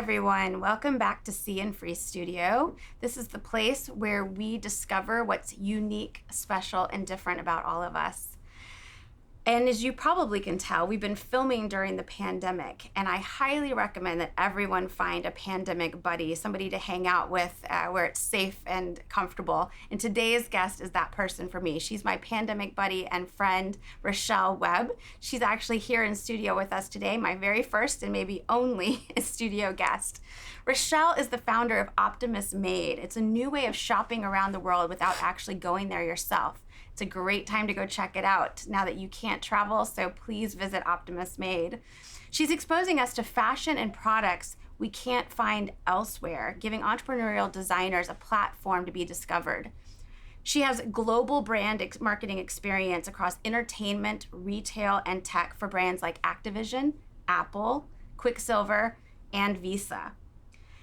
everyone. Welcome back to See and Free Studio. This is the place where we discover what's unique, special, and different about all of us. And as you probably can tell, we've been filming during the pandemic, and I highly recommend that everyone find a pandemic buddy, somebody to hang out with where it's safe and comfortable. And today's guest is that person for me. She's my pandemic buddy and friend, Rochelle Webb. She's actually here in studio with us today, my very first and maybe only studio guest. Rochelle is the founder of Optimistmade. It's a new way of shopping around the world without actually going there yourself. It's a great time to go check it out now that you can't travel, so please visit Optimistmade. She's exposing us to fashion and products we can't find elsewhere, giving entrepreneurial designers a platform to be discovered. She has global brand marketing experience across entertainment, retail, and tech for brands like Activision, Apple, Quicksilver, and Visa.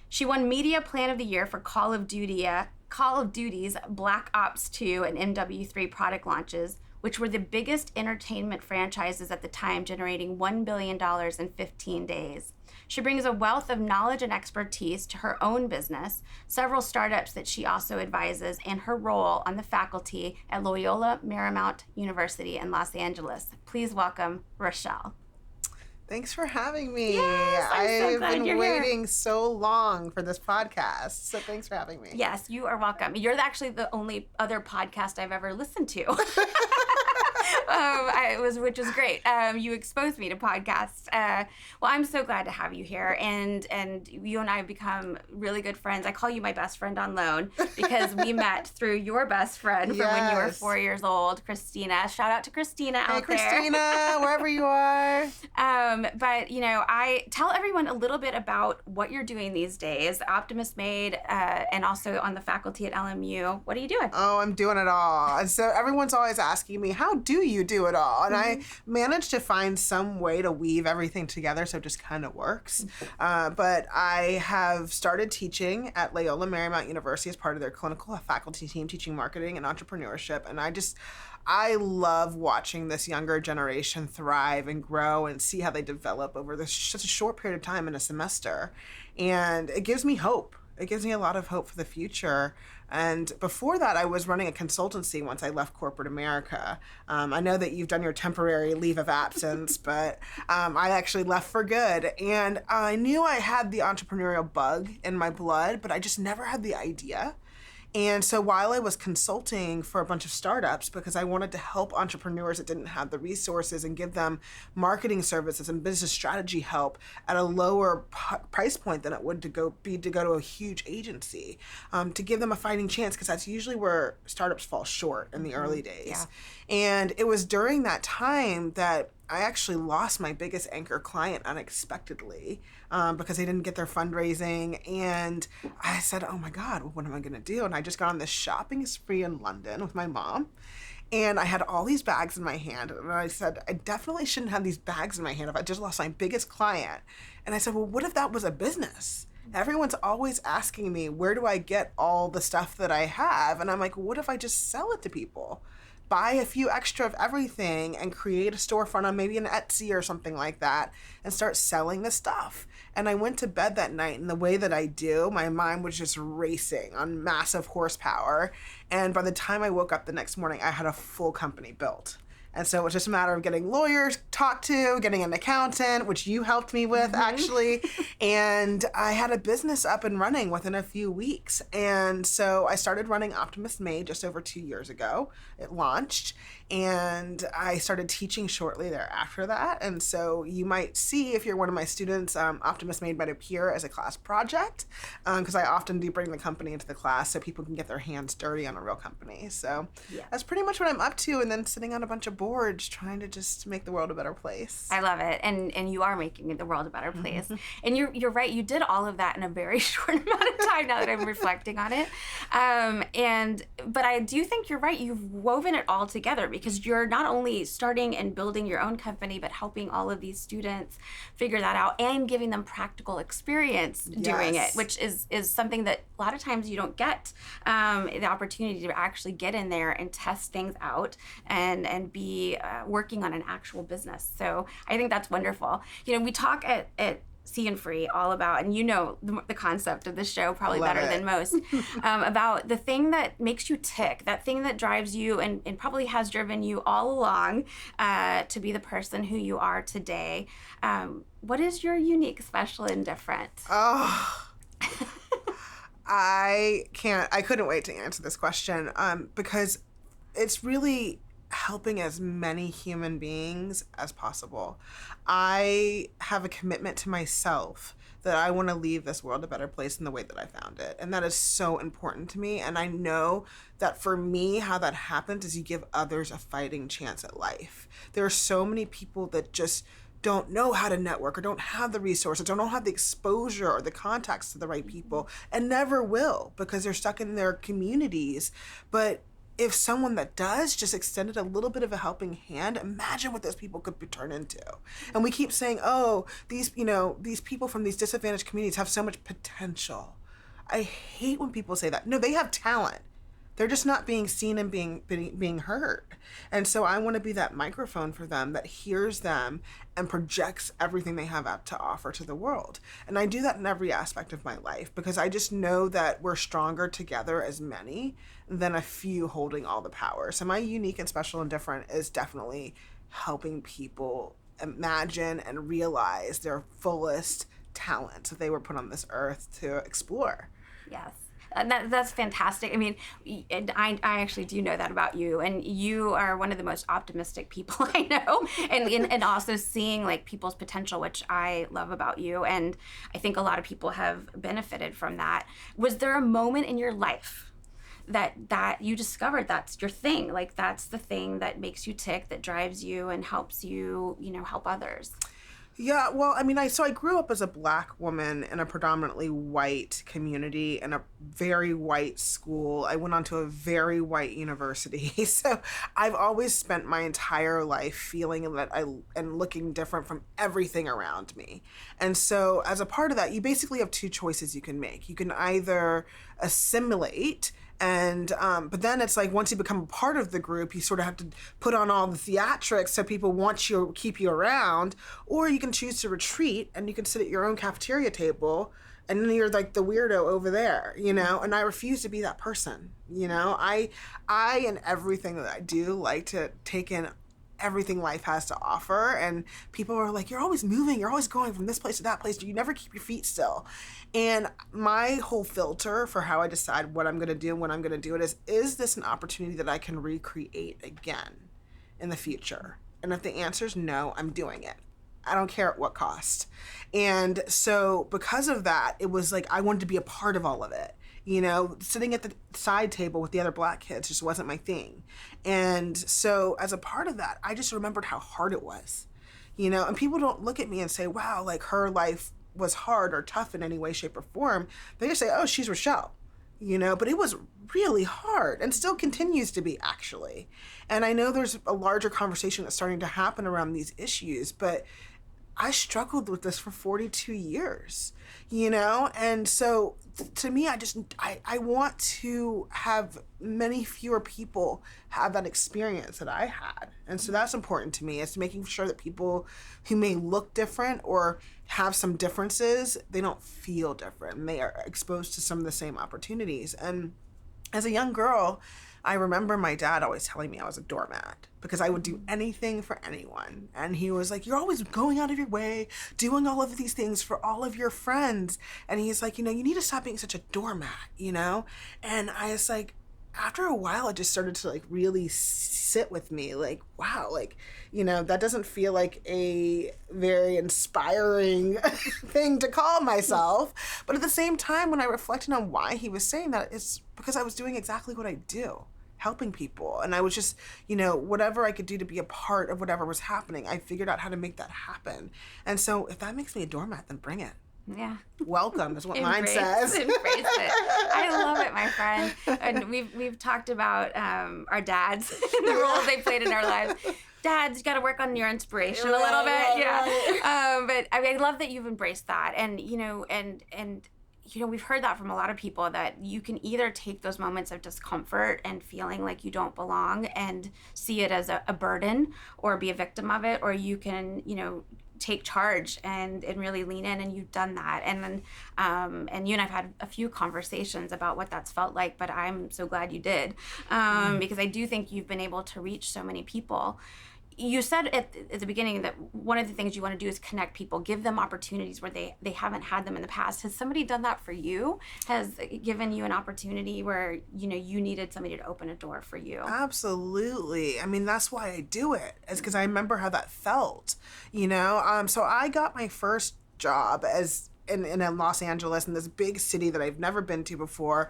She won Media Plan of the Year for Call of Duty's Black Ops 2 and MW3 product launches, which were the biggest entertainment franchises at the time, generating $1 billion in 15 days. She brings a wealth of knowledge and expertise to her own business, several startups that she also advises, and her role on the faculty at Loyola Marymount University in Los Angeles. Please welcome Rochelle. Thanks for having me. Yes, I'm so glad I've been you're waiting here. so long for this podcast, so thanks for having me. Yes, you are welcome. You're actually the only other podcast I've ever listened to. Which was great. You exposed me to podcasts. Well, I'm so glad to have you here, and you and I have become really good friends. I call you my best friend on loan because we met through your best friend from when you were 4 years old, Christina. Shout out to Christina out there. Hey, Christina, wherever you are. But I tell everyone a little bit about what you're doing these days. Optimistmade, and also on the faculty at LMU. What are you doing? Oh, I'm doing it all. And so everyone's always asking me, how do you do it all? And I managed to find some way to weave everything together so it just kind of works. But I have started teaching at Loyola Marymount University as part of their clinical faculty team, teaching marketing and entrepreneurship. And I love watching this younger generation thrive and grow and see how they develop over such a short period of time in a semester. And it gives me hope. It gives me a lot of hope for the future. And before that, I was running a consultancy once I left corporate America. I know that you've done your temporary leave of absence, but I actually left for good. And I knew I had the entrepreneurial bug in my blood, but I just never had the idea. And so while I was consulting for a bunch of startups, because I wanted to help entrepreneurs that didn't have the resources and give them marketing services and business strategy help at a lower price point than it would to go to a huge agency, to give them a fighting chance, because that's usually where startups fall short in the early days. Yeah. And it was during that time that I actually lost my biggest anchor client unexpectedly because they didn't get their fundraising. And I said, oh my God, what am I going to do? And I just got on this shopping spree in London with my mom. And I had all these bags in my hand. And I said, I definitely shouldn't have these bags in my hand if I just lost my biggest client. And I said, well, what if that was a business? Everyone's always asking me, where do I get all the stuff that I have? And I'm like, what if I just sell it to people? Buy a few extra of everything and create a storefront on maybe an Etsy or something like that and start selling the stuff. And I went to bed that night, and the way that I do, my mind was just racing on massive horsepower. And by the time I woke up the next morning, I had a full company built. And so it was just a matter of getting lawyers talked to, getting an accountant, which you helped me with actually. And I had a business up and running within a few weeks. And so I started running Optimistmade just over 2 years ago. It launched. And I started teaching shortly thereafter that. And so you might see, if you're one of my students, Optimistmade might appear as a class project, because I often do bring the company into the class so people can get their hands dirty on a real company. So that's pretty much what I'm up to. And then sitting on a bunch of boards trying to just make the world a better place. I love it. And you are making the world a better place. And you're right. You did all of that in a very short amount of time now that I'm reflecting on it. But I do think you're right. You've woven it all together, because you're not only starting and building your own company, but helping all of these students figure that out and giving them practical experience doing it, which is something that a lot of times you don't get the opportunity to actually get in there and test things out and be working on an actual business. So I think that's wonderful. We talk at See and Free, all about, and you know the concept of the show probably Love better it. than most, about the thing that makes you tick, that thing that drives you and probably has driven you all along to be the person who you are today. What is your unique, special, and different? Oh, I couldn't wait to answer this question because it's really helping as many human beings as possible. I have a commitment to myself that I want to leave this world a better place in the way that I found it. And that is so important to me. And I know that for me, how that happens is you give others a fighting chance at life. There are so many people that just don't know how to network or don't have the resources, don't have the exposure or the contacts to the right people, and never will because they're stuck in their communities. But if someone that does just extended a little bit of a helping hand, imagine what those people could be turned into. And we keep saying, oh, these people from these disadvantaged communities have so much potential. I hate when people say that. No, they have talent. They're just not being seen and being heard. And so I want to be that microphone for them that hears them and projects everything they have to offer to the world. And I do that in every aspect of my life because I just know that we're stronger together as many than a few holding all the power. So my unique and special and different is definitely helping people imagine and realize their fullest talent that they were put on this earth to explore. Yes. That's fantastic. I mean, and I actually do know that about you, and you are one of the most optimistic people I know, and also seeing like people's potential, which I love about you, and I think a lot of people have benefited from that. Was there a moment in your life that you discovered that's your thing, like that's the thing that makes you tick, that drives you and helps you, help others? Yeah, well, I mean, I grew up as a Black woman in a predominantly white community in a very white school. I went on to a very white university. So I've always spent my entire life feeling that I am looking different from everything around me. And so as a part of that, you basically have two choices you can make. You can either assimilate and but then it's like once you become a part of the group, you sort of have to put on all the theatrics so people want you, keep you around, or you can choose to retreat and you can sit at your own cafeteria table and then you're like the weirdo over there, and I refuse to be that person. I in everything that I do like to take in everything life has to offer, and people are like, you're always moving, you're always going from this place to that place, you never keep your feet still. And my whole filter for how I decide what I'm going to do and when I'm going to do it is this an opportunity that I can recreate again in the future? And if the answer is no, I'm doing it. I don't care at what cost. And so because of that, it was like I wanted to be a part of all of it. Sitting at the side table with the other Black kids just wasn't my thing. And so as a part of that, I just remembered how hard it was, and people don't look at me and say, wow, like her life was hard or tough in any way, shape, or form. They just say, oh, she's Rochelle, but it was really hard and still continues to be, actually. And I know there's a larger conversation that's starting to happen around these issues, but I struggled with this for 42 years, and so to me, I want to have many fewer people have that experience that I had. And so that's important to me, is making sure that people who may look different or have some differences, they don't feel different and they are exposed to some of the same opportunities. And as a young girl, I remember my dad always telling me I was a doormat because I would do anything for anyone. And he was like, you're always going out of your way, doing all of these things for all of your friends. And he's like, you need to stop being such a doormat, And I was like, after a while, it just started to like really sit with me like, wow, like, that doesn't feel like a very inspiring thing to call myself. But at the same time, when I reflected on why he was saying that, it's because I was doing exactly what I do, helping people. And I was just, whatever I could do to be a part of whatever was happening, I figured out how to make that happen. And so if that makes me a doormat, then bring it. Yeah. Welcome is what mine says. Embrace it. I love it, my friend. And we've talked about our dads and the roles they played in our lives. Dads, you got to work on your inspiration a little bit. Yeah. But I love that you've embraced that. And, we've heard that from a lot of people, that you can either take those moments of discomfort and feeling like you don't belong and see it as a burden or be a victim of it, or you can, take charge and really lean in, and you've done that. And then and you and I've had a few conversations about what that's felt like, but I'm so glad you did, because I do think you've been able to reach so many people. You said at the beginning that one of the things you want to do is connect people, give them opportunities where they haven't had them in the past. Has somebody done that for you? Has given you an opportunity where, you know, you needed somebody to open a door for you? Absolutely. I mean, that's why I do it, is because I remember how that felt, you know? So I got my first job as in Los Angeles, in this big city that I've never been to before,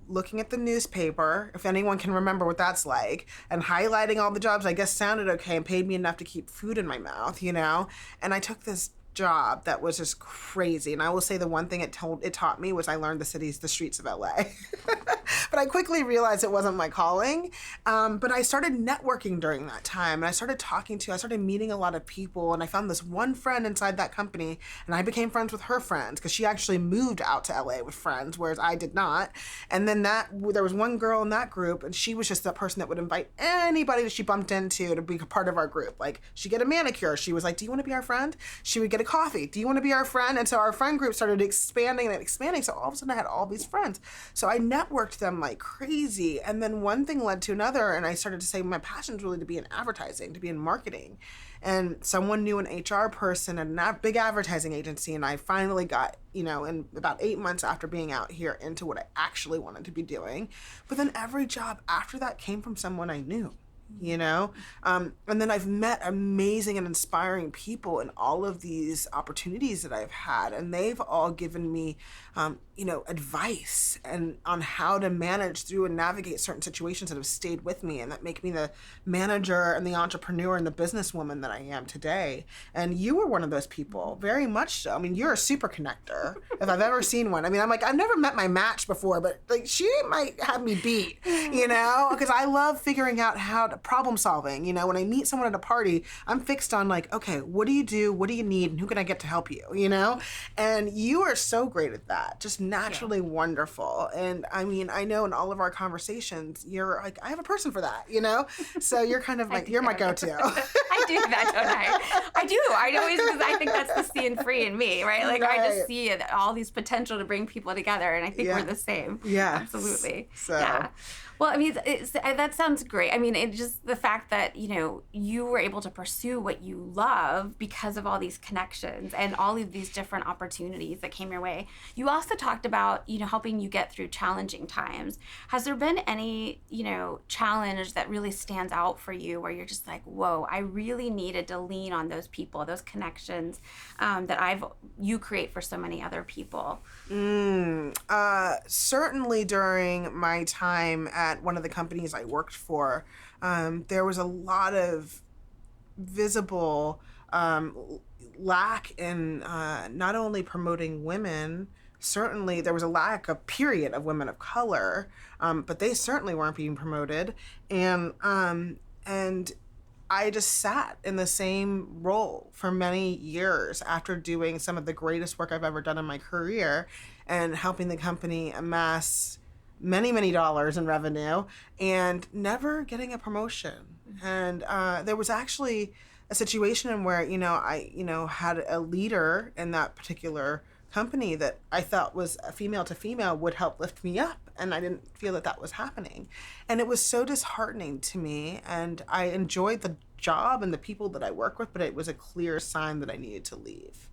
looking at the newspaper, if anyone can remember what that's like, and highlighting all the jobs I guess sounded okay and paid me enough to keep food in my mouth, you know? And I took this job that was just crazy. And I will say the one thing it taught me was I learned the streets of LA. But I quickly realized it wasn't my calling. But I started networking during that time, and I started meeting a lot of people, and I found this one friend inside that company, and I became friends with her friends because she actually moved out to LA with friends, whereas I did not. And then there was one girl in that group, and she was just that person that would invite anybody that she bumped into to be a part of our group. Like, she'd get a manicure. She was like, do you want to be our friend? She would get a coffee. Do you want to be our friend? And so our friend group started expanding and expanding. So all of a sudden I had all these friends. So I networked them like crazy. And then one thing led to another. And I started to say my passion is really to be in advertising, to be in marketing. And someone knew an HR person at a big advertising agency. And I finally got, you know, in about 8 months after being out here, into what I actually wanted to be doing. But then every job after that came from someone I knew. You know, and then I've met amazing and inspiring people in all of these opportunities that I've had, and they've all given me, you know, advice and on how to manage through and navigate certain situations that have stayed with me and that make me the manager and the entrepreneur and the businesswoman that I am today. And you were one of those people, very much so. I mean, you're a super connector if I've ever seen one. I mean, I'm like, I've never met my match before, but like, she might have me beat, you know, because I love figuring out how to problem solving. You know, when I meet someone at a party, I'm fixed on like, okay, what do you do? What do you need? And who can I get to help you? You know? And you are so great at that. Just naturally wonderful. And I mean, I know in all of our conversations, you're like, I have a person for that, you know? So you're kind of like, you're my go-to. I do that, don't I? I do. I always, because I think that's the seeing free in me, right? Like, right. I just see all these potential to bring people together, and I think we're the same. Yeah. Absolutely. So. Yeah. Well, I mean, that sounds great. I mean, it's just the fact that, you know, you were able to pursue what you love because of all these connections and all of these different opportunities that came your way. You also talked about, you know, helping you get through challenging times. Has there been any, you know, challenge that really stands out for you where you're just like, whoa, I really needed to lean on those people, those connections that you create for so many other people? Certainly during my time at one of the companies I worked for, there was a lot of visible lack in not only promoting women. Certainly there was a lack of period of women of color, but they certainly weren't being promoted. And I just sat in the same role for many years after doing some of the greatest work I've ever done in my career and helping the company amass many, many dollars in revenue and never getting a promotion. And there was actually a situation in where, you know, I, you know, had a leader in that particular company that I thought was a female to female would help lift me up. And I didn't feel that that was happening. And it was so disheartening to me. And I enjoyed the job and the people that I work with, but it was a clear sign that I needed to leave.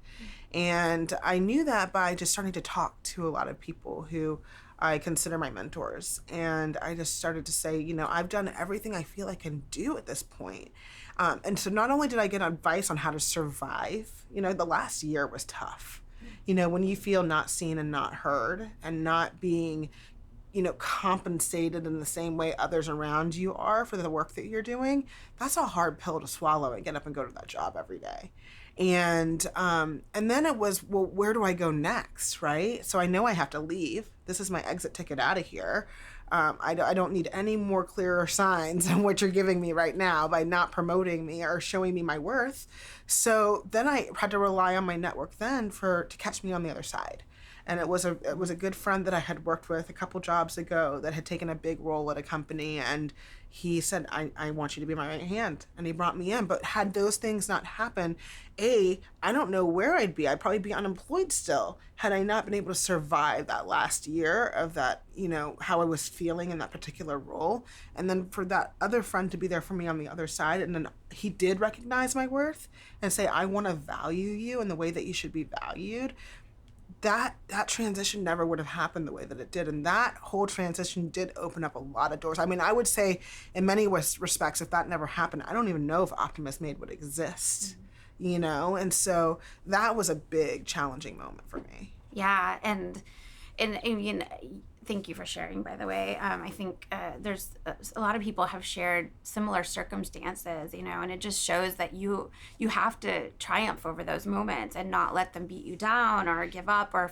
And I knew that by just starting to talk to a lot of people who I consider my mentors. And I just started to say, you know, I've done everything I feel I can do at this point. And so not only did I get advice on how to survive, you know, the last year was tough. You know, when you feel not seen and not heard and not being, you know, compensated in the same way others around you are for the work that you're doing, that's a hard pill to swallow and get up and go to that job every day. And then it was, well, where do I go next, right? So I know I have to leave. This is my exit ticket out of here. I don't need any more clearer signs than what you're giving me right now by not promoting me or showing me my worth. So then I had to rely on my network then to catch me on the other side. And it was a good friend that I had worked with a couple jobs ago that had taken a big role at a company, and he said, I want you to be my right hand. And he brought me in. But had those things not happened, I don't know where I'd be. I'd probably be unemployed still had I not been able to survive that last year of that, how I was feeling in that particular role. And then for that other friend to be there for me on the other side. And then he did recognize my worth and say, I want to value you in the way that you should be valued. That transition never would have happened the way that it did. And that whole transition did open up a lot of doors. I mean, I would say in many respects, if that never happened, I don't even know if Optimistmade would exist, And so that was a big challenging moment for me. Yeah. And I mean, thank you for sharing, by the way. I think there's a lot of people have shared similar circumstances, and it just shows that you have to triumph over those moments and not let them beat you down or give up or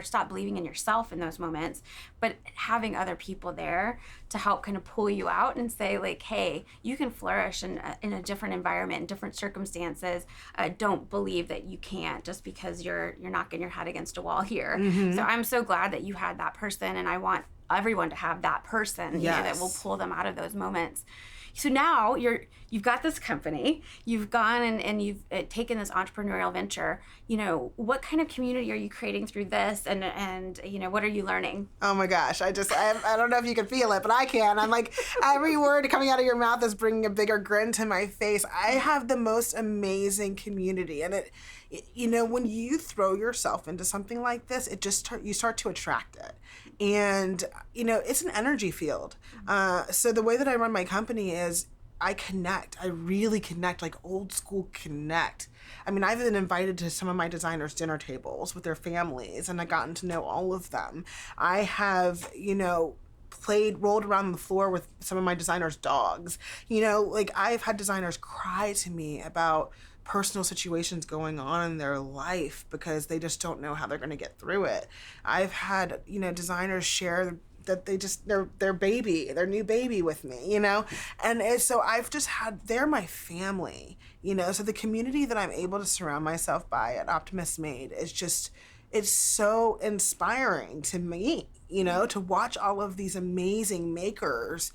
stop believing in yourself in those moments. But having other people there to help kind of pull you out and say, like, hey, you can flourish in a different environment, in different circumstances. Don't believe that you can't just because you're knocking your head against a wall here. Mm-hmm. So I'm so glad that you had that person, and I want everyone to have that person that will pull them out of those moments. So now you've got this company, you've gone and you've taken this entrepreneurial venture. What kind of community are you creating through this, and what are you learning? Oh my gosh, I don't know if you can feel it, but I can. I'm like, every word coming out of your mouth is bringing a bigger grin to my face. I have the most amazing community, and when you throw yourself into something like this, you start to attract it. And, it's an energy field. So the way that I run my company is I really connect, like old school connect. I mean, I've been invited to some of my designers' dinner tables with their families, and I've gotten to know all of them. I have, rolled around the floor with some of my designers' dogs. I've had designers cry to me about personal situations going on in their life because they just don't know how they're going to get through it. I've had, designers share that their new baby with me, and so they're my family, so the community that I'm able to surround myself by at Optimistmade is it's so inspiring to me, to watch all of these amazing makers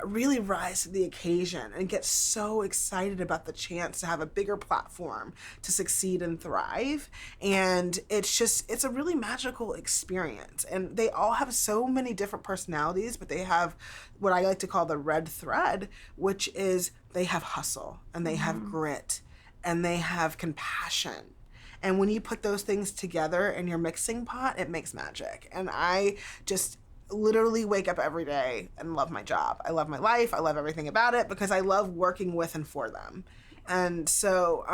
really rise to the occasion and get so excited about the chance to have a bigger platform to succeed and thrive. And it's a really magical experience. And they all have so many different personalities, but they have what I like to call the red thread, which is they have hustle and they have grit and they have compassion. And when you put those things together in your mixing pot, it makes magic. And I just literally wake up every day and love my job. I love my life. I love everything about it because I love working with and for them. And so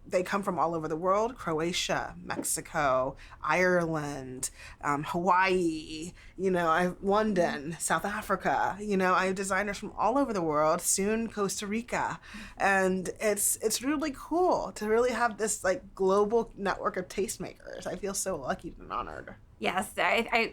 they come from all over the world: Croatia, Mexico, Ireland, Hawaii, London, South Africa. I have designers from all over the world, soon Costa Rica. And it's really cool to really have this like global network of tastemakers. I feel so lucky and honored. Yes,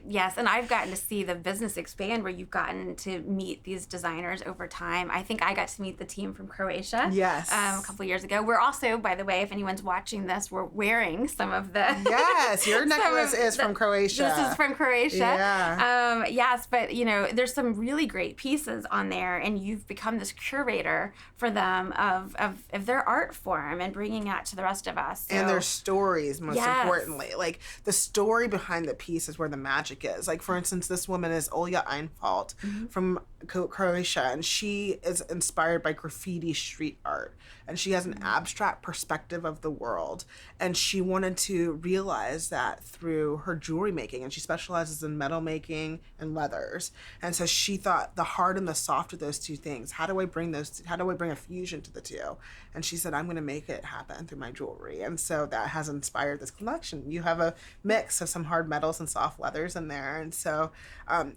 yes, and I've gotten to see the business expand where you've gotten to meet these designers over time. I think I got to meet the team from Croatia. Yes, a couple of years ago. We're also, by the way, if anyone's watching this, we're wearing some of the. Yes, your necklace is from Croatia. This is from Croatia. Yeah. Yes, but there's some really great pieces on there, and you've become this curator for them of their art form and bringing that to the rest of us. And their stories, most importantly, like the story behind the piece is where the magic is. Like, for instance, this woman is Olja Einfalt from Croatia, and she is inspired by graffiti street art, and she has an abstract perspective of the world, and she wanted to realize that through her jewelry making, and she specializes in metal making and leathers. And so she thought, the hard and the soft of those two things, how do I bring a fusion to the two? And she said, I'm going to make it happen through my jewelry. And so that has inspired this collection. You have a mix of some hard metals and soft leathers in there. And so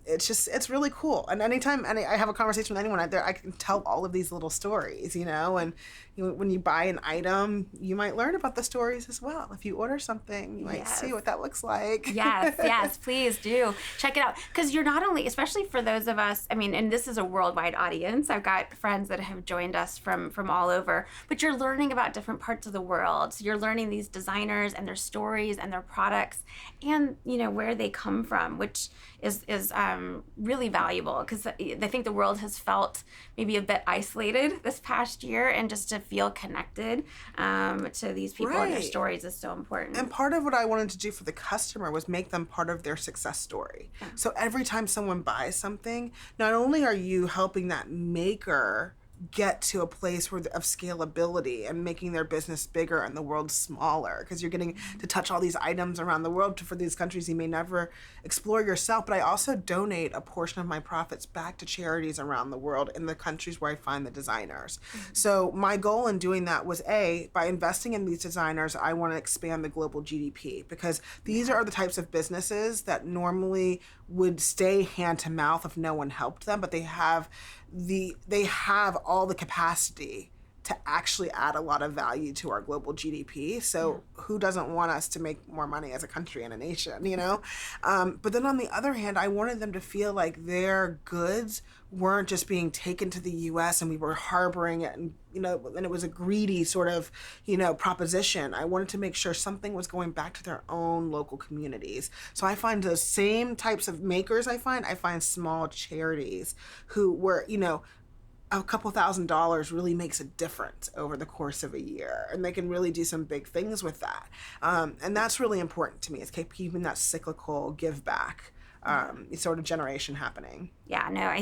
it's really cool. And anytime I have a conversation with anyone out there, I can tell all of these little stories, and when you buy an item, you might learn about the stories as well. If you order something, you might Yes. see what that looks like. Yes, please do. Check it out. Because you're not only, especially for those of us, I mean, and this is a worldwide audience. I've got friends that have joined us from all over, but you're learning about different parts of the world. So you're learning these designers and their stories and their products and, where they come from, which is really valuable, because I think the world has felt maybe a bit isolated this past year, and just to feel connected to these people and their stories is so important. And part of what I wanted to do for the customer was make them part of their success story. Yeah. So every time someone buys something, not only are you helping that maker get to a place of scalability and making their business bigger and the world smaller, because you're getting to touch all these items around the world for these countries you may never explore yourself, but I also donate a portion of my profits back to charities around the world in the countries where I find the designers. So my goal in doing that was, by investing in these designers, I want to expand the global GDP, because these are the types of businesses that normally would stay hand to mouth if no one helped them, but they have all the capacity to actually add a lot of value to our global GDP. So who doesn't want us to make more money as a country and a nation, But then on the other hand, I wanted them to feel like their goods weren't just being taken to the US and we were harboring it and, and it was a greedy sort of, proposition. I wanted to make sure something was going back to their own local communities. So I find those same types of makers I find small charities who were, a couple $1,000s really makes a difference over the course of a year, and they can really do some big things with that. And that's really important to me, is keeping that cyclical give back sort of generation happening. Yeah, no,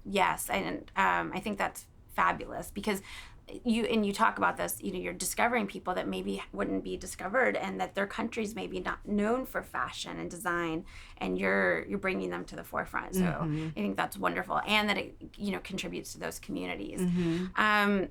yes, and I think that's fabulous, because you talk about this, you're discovering people that maybe wouldn't be discovered, and that their countries may be not known for fashion and design, and you're bringing them to the forefront. So I think that's wonderful, and that it contributes to those communities. I'm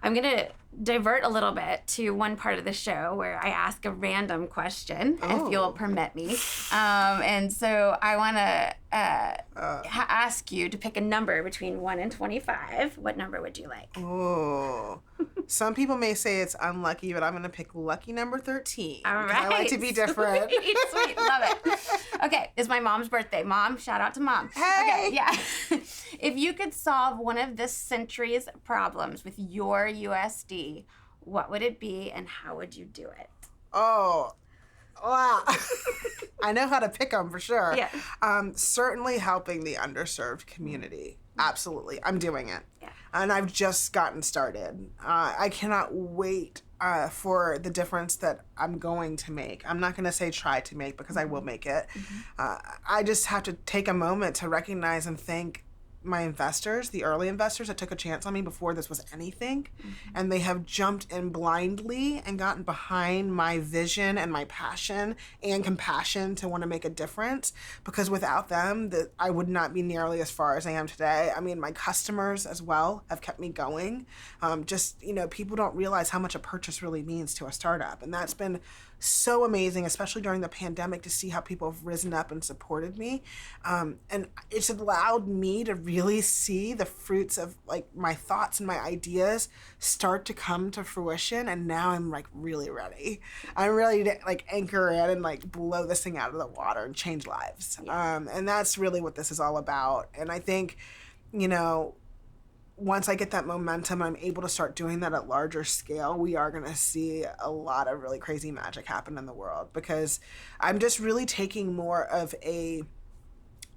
going to divert a little bit to one part of the show where I ask a random question, if you'll permit me. And so I want to ask you to pick a number between 1 and 25. What number would you like? Oh, some people may say it's unlucky, but I'm going to pick lucky number 13. All right. I like to be different. Sweet. Love it. Okay, it's my mom's birthday. Mom, shout out to Mom. Hey! Okay, yeah. If you could solve one of this century's problems with your USD, what would it be, and how would you do it? Oh, wow. I know how to pick them for sure. Yeah. Certainly helping the underserved community. Absolutely. I'm doing it. Yeah. And I've just gotten started. I cannot wait for the difference that I'm going to make. I'm not going to say try to make, because I will make it. I just have to take a moment to recognize and thank my investors, the early investors that took a chance on me before this was anything, and they have jumped in blindly and gotten behind my vision and my passion and compassion to want to make a difference, because without them, I would not be nearly as far as I am today. I mean, my customers as well have kept me going. People don't realize how much a purchase really means to a startup, and that's been so amazing, especially during the pandemic, to see how people have risen up and supported me. And it's allowed me to really see the fruits of my thoughts and my ideas start to come to fruition. And now I'm really ready. I'm ready to anchor in and blow this thing out of the water and change lives. And that's really what this is all about. And I think, once I get that momentum and I'm able to start doing that at larger scale, we are going to see a lot of really crazy magic happen in the world, because I'm just really taking more of a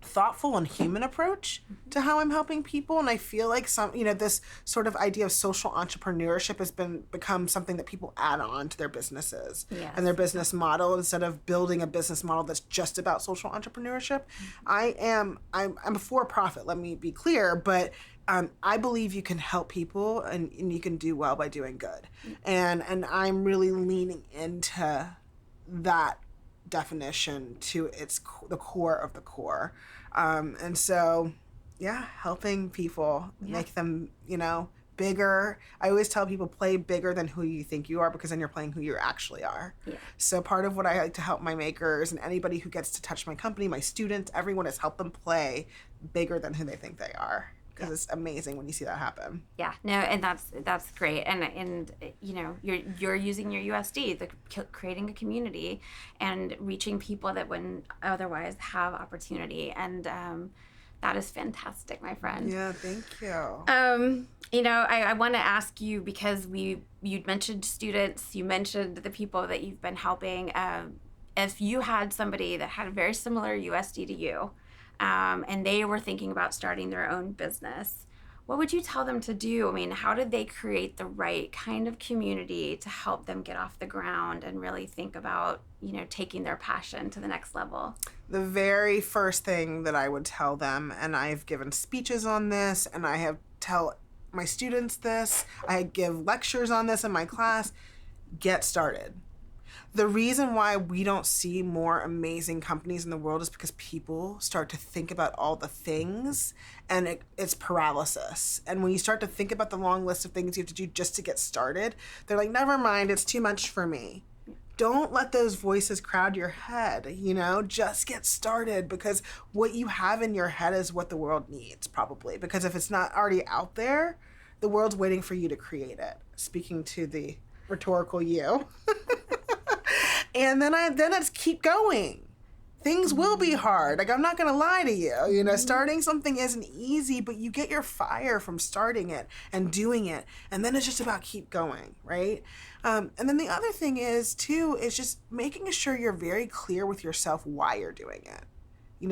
thoughtful and human approach to how I'm helping people. And I feel like this sort of idea of social entrepreneurship has become something that people add on to their businesses and their business model, instead of building a business model that's just about social entrepreneurship. I'm a for-profit, let me be clear, but I believe you can help people and you can do well by doing good. And I'm really leaning into that definition to the core of the core. And so, helping people, make them, bigger. I always tell people, play bigger than who you think you are, because then you're playing who you actually are. Yeah. So part of what I like to help my makers and anybody who gets to touch my company, my students, everyone, is help them play bigger than who they think they are. because it's amazing when you see that happen. Yeah, no, and that's great, and you're using your USD, creating a community, and reaching people that wouldn't otherwise have opportunity, and that is fantastic, my friend. Yeah, thank you. I want to ask you, because you'd mentioned students, you mentioned the people that you've been helping. If you had somebody that had a very similar USD to you, and they were thinking about starting their own business, what would you tell them to do? I mean, how did they create the right kind of community to help them get off the ground and really think about, taking their passion to the next level? The very first thing that I would tell them, and I've given speeches on this, and I have tell my students this, I give lectures on this in my class, get started. The reason why we don't see more amazing companies in the world is because people start to think about all the things, and it's paralysis. And when you start to think about the long list of things you have to do just to get started, they're like, never mind, it's too much for me. Don't let those voices crowd your head, just get started, because what you have in your head is what the world needs, probably. Because if it's not already out there, the world's waiting for you to create it. Speaking to the rhetorical you. And then it's keep going. Things will be hard. Like, I'm not going to lie to you. Starting something isn't easy, but you get your fire from starting it and doing it. And then it's just about keep going, right? And then the other thing is just making sure you're very clear with yourself why you're doing it.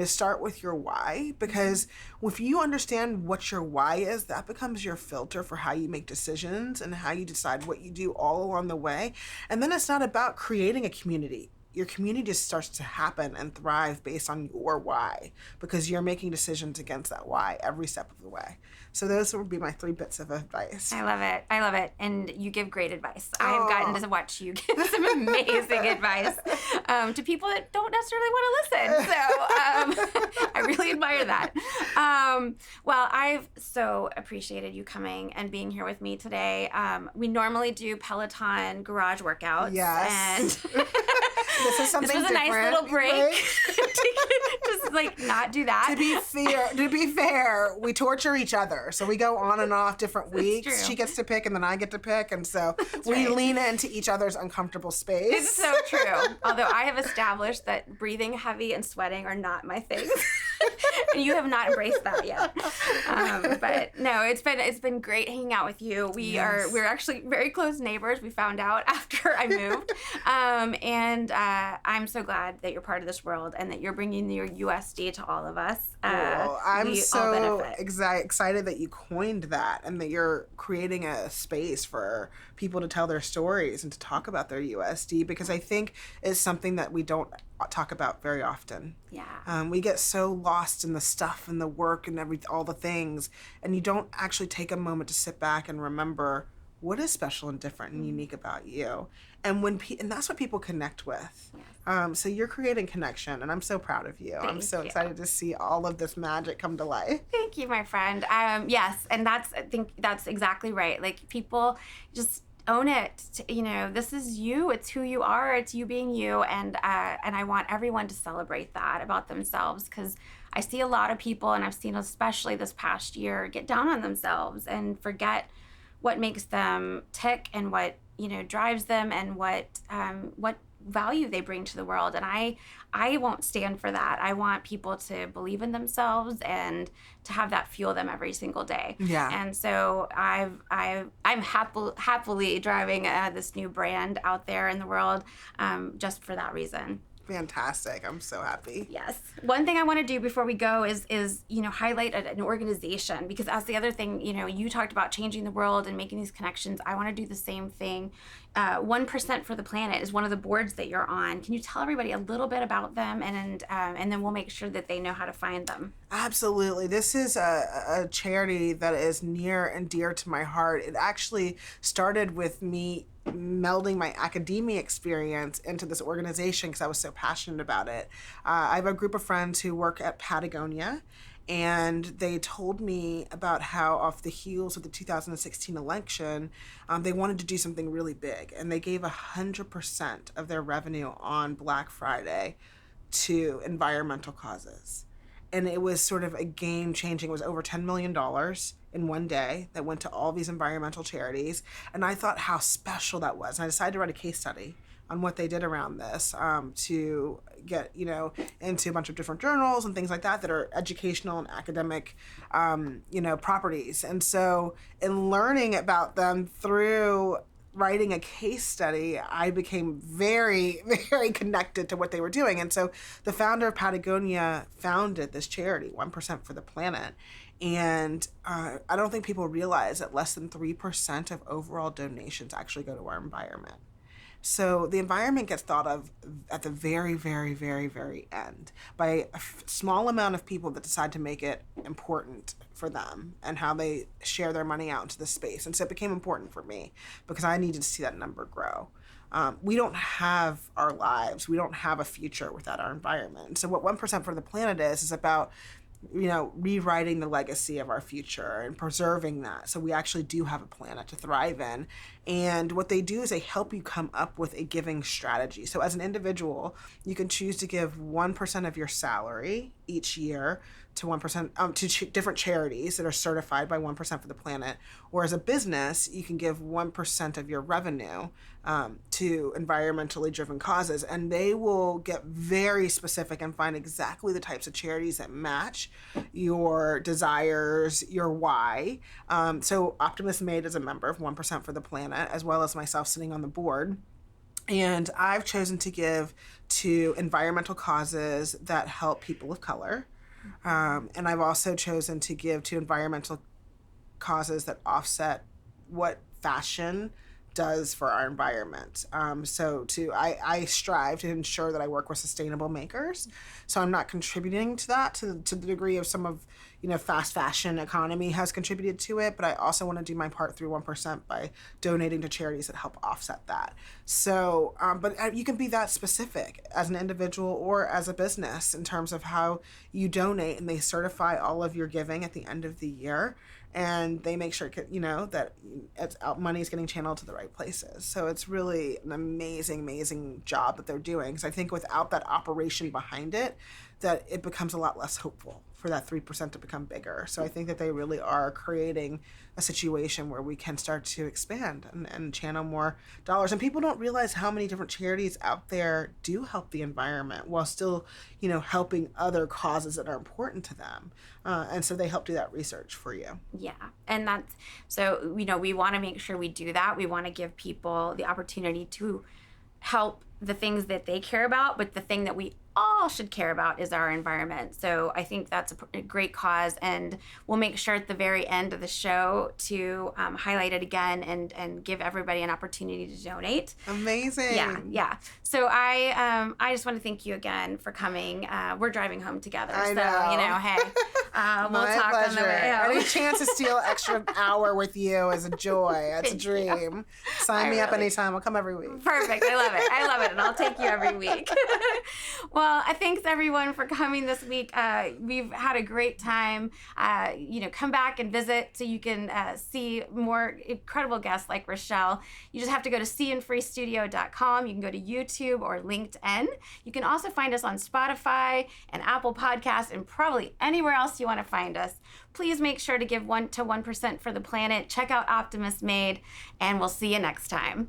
Start with your why, because if you understand what your why is, that becomes your filter for how you make decisions and how you decide what you do all along the way. And then it's not about creating a community. Your community just starts to happen and thrive based on your why, because you're making decisions against that why every step of the way. So those would be my 3 bits of advice. I love it. And you give great advice. I've gotten to watch you give some amazing advice to people that don't necessarily want to listen. So I really admire that. Well, I've so appreciated you coming and being here with me today. We normally do Peloton garage workouts. Yes. And this is something this was a nice little break. Right? Just not do that. To be fair, we torture each other. So we go on and off different weeks. True. She gets to pick and then I get to pick. And so we lean into each other's uncomfortable space. It's so true. Although I have established that breathing heavy and sweating are not my thing. And you have not embraced that yet. But no, it's been great hanging out with you. We're actually very close neighbors. We found out after I moved. And I'm so glad that you're part of this world and that you're bringing your USD to all of us. I'm so excited that you coined that and that you're creating a space for people to tell their stories and to talk about their USD, because I think it's something that we don't talk about very often. Yeah. We get so lost in the stuff and the work and all the things, and you don't actually take a moment to sit back and remember what is special and different and unique about you. And and that's what people connect with. Yes. So you're creating connection, and I'm so proud of you. I'm so excited to see all of this magic come to life. Thank you, my friend. Yes, and I think that's exactly right. Like, people just own it. This is you. It's who you are. It's you being you. And I want everyone to celebrate that about themselves, because I see a lot of people, and I've seen especially this past year, get down on themselves and forget what makes them tick and what drives them and what value they bring to the world. And I won't stand for that. I want people to believe in themselves and to have that fuel them every single day. Yeah. And so I'm happily driving this new brand out there in the world, just for that reason. Fantastic. I'm so happy. Yes. One thing I want to do before we go is highlight an organization, because that's the other thing. You talked about changing the world and making these connections. I want to do the same thing. 1% for the Planet is one of the boards that you're on. Can you tell everybody a little bit about them, and then we'll make sure that they know how to find them? Absolutely. This is a charity that is near and dear to my heart. It actually started with me melding my academia experience into this organization because I was so passionate about it. I have a group of friends who work at Patagonia, and they told me about how, off the heels of the 2016 election, they wanted to do something really big, and they gave 100% of their revenue on Black Friday to environmental causes. and it was sort of a game changing. It was over $10 million in one day that went to all these environmental charities. And I thought how special that was. And I decided to write a case study on what they did around this, to get, into a bunch of different journals and things like that are educational and academic, properties. And so in learning about them through writing a case study, I became very, very connected to what they were doing. And so the founder of Patagonia founded this charity, 1% for the Planet. And I don't think people realize that less than 3% of overall donations actually go to our environment. So the environment gets thought of at the very, very, very, very end by a small amount of people that decide to make it important for them and how they share their money out into the space. And so it became important for me because I needed to see that number grow. We don't have our lives. We don't have a future without our environment. And so what 1% for the Planet is about rewriting the legacy of our future and preserving that. So we actually do have a planet to thrive in. And what they do is they help you come up with a giving strategy. So as an individual, you can choose to give 1% of your salary each year to 1% to different charities that are certified by 1% for the Planet. Or as a business, you can give 1% of your revenue to environmentally driven causes, and they will get very specific and find exactly the types of charities that match your desires, your why. So Optimistmade is a member of 1% for the Planet, as well as myself sitting on the board. And I've chosen to give to environmental causes that help people of color. And I've also chosen to give to environmental causes that offset what fashion does for our environment. I strive to ensure that I work with sustainable makers. So I'm not contributing to that to the degree of some of, fast fashion economy has contributed to it, but I also want to do my part through 1% by donating to charities that help offset that. So, but you can be that specific as an individual or as a business in terms of how you donate, and they certify all of your giving at the end of the year. And they make sure, that money is getting channeled to the right places. So it's really an amazing, amazing job that they're doing. Because I think without that operation behind it, that it becomes a lot less hopeful for that 3% to become bigger. So I think that they really are creating a situation where we can start to expand and channel more dollars. And people don't realize how many different charities out there do help the environment while still, helping other causes that are important to them. And so they help do that research for you. Yeah. And that's, so, we want to make sure we do that. We want to give people the opportunity to help the things that they care about, but the thing that we all should care about is our environment. So I think that's a great cause, and we'll make sure at the very end of the show to highlight it again and give everybody an opportunity to donate. Amazing. Yeah. So I just want to thank you again for coming. We're driving home together, I so know. Hey, we'll talk pleasure. on the way home. Any chance to steal an extra hour with you is a joy. That's a dream. Sign me up anytime. I'll come every week. Perfect. I love it, and I'll take you every week. Well, thanks everyone for coming this week. We've had a great time. Come back and visit so you can see more incredible guests like Rochelle. You just have to go to seeandfreestudio.com. You can go to YouTube or LinkedIn. You can also find us on Spotify and Apple Podcasts and probably anywhere else you want to find us. Please make sure to give 1% for the Planet. Check out Optimistmade, and we'll see you next time.